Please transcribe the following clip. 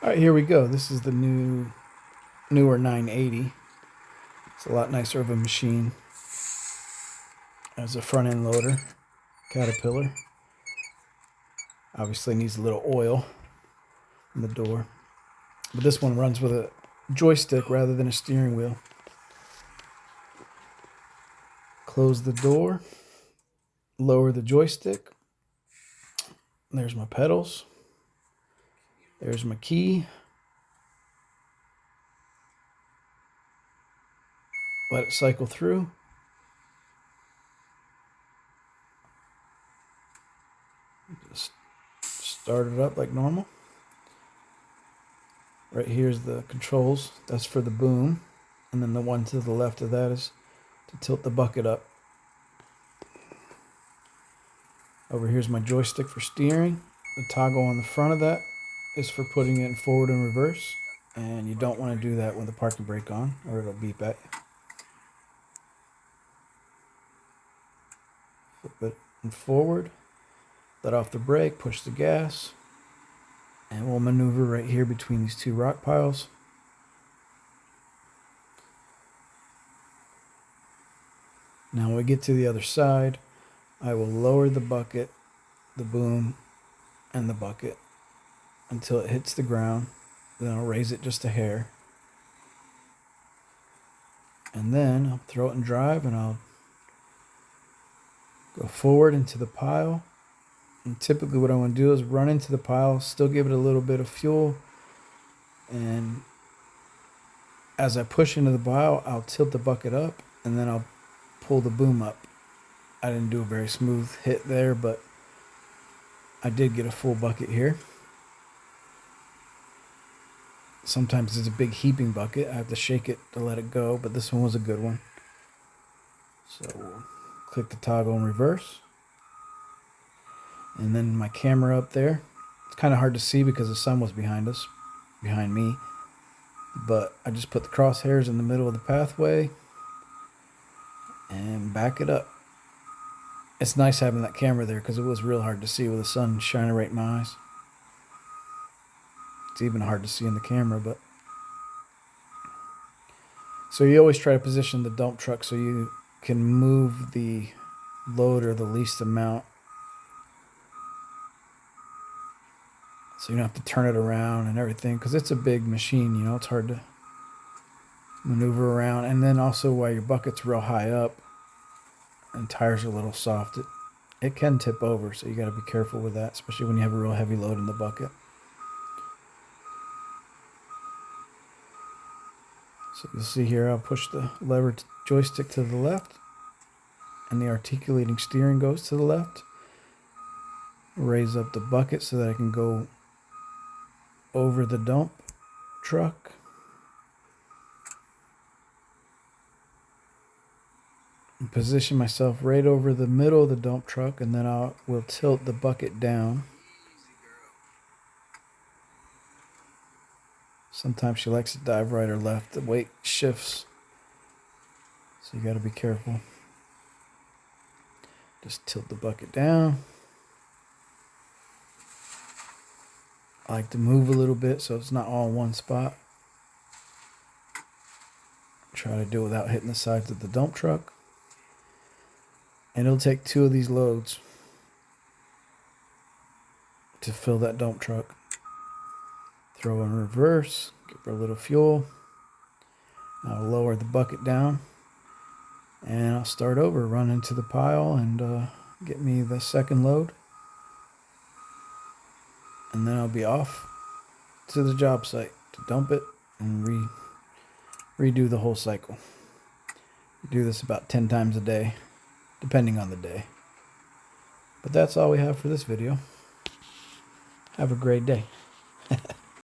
All right, here we go. This is the newer 980. It's a lot nicer of a machine. As a front end loader, Caterpillar. Obviously needs a little oil in the door. But this one runs with a joystick rather than a steering wheel. Close the door. Lower the joystick. There's my pedals. There's my key. Let it cycle through. Just start it up like normal. Right here's the controls. That's for the boom. And then the one to the left of that is to tilt the bucket up. Over here's my joystick for steering. The toggle on the front of that is for putting it in forward and reverse. And you don't want to do that with the parking brake on or it'll beep at you. Flip it and forward. Let off the brake, push the gas. And we'll maneuver right here between these two rock piles. Now when we get to the other side, I will lower the bucket, the boom, and the bucket until it hits the ground. Then I'll raise it just a hair. And then I'll throw it in drive and I'll go forward into the pile. And typically what I want to do is run into the pile, still give it a little bit of fuel. And as I push into the pile, I'll tilt the bucket up and then I'll pull the boom up. I didn't do a very smooth hit there, but I did get a full bucket here. Sometimes it's a big heaping bucket. I have to shake it to let it go, but this one was a good one. So we'll click the toggle in reverse. And then my camera up there. It's kind of hard to see because the sun was behind us, behind me. But I just put the crosshairs in the middle of the pathway and back it up. It's nice having that camera there because it was real hard to see with the sun shining right in my eyes. It's even hard to see in the camera, but so you always try to position the dump truck so you can move the loader the least amount. So you don't have to turn it around and everything because it's a big machine, you know, it's hard to maneuver around. And then also while your bucket's real high up and tires are a little soft, it can tip over, so you got to be careful with that, especially when you have a real heavy load in the bucket. So you'll see here I'll push the lever joystick to the left and the articulating steering goes to the left. Raise up the bucket so that I can go over the dump truck. And position myself right over the middle of the dump truck, and then we'll tilt the bucket down. Sometimes she likes to dive right or left. The weight shifts, so you got to be careful. Just tilt the bucket down. I like to move a little bit so it's not all in one spot. Try to do it without hitting the sides of the dump truck. And it'll take 2 of these loads to fill that dump truck. Throw in reverse, give her a little fuel. I'll lower the bucket down. And I'll start over, run into the pile and get me the second load. And then I'll be off to the job site to dump it and redo the whole cycle. We do this about 10 times a day, depending on the day. But that's all we have for this video. Have a great day.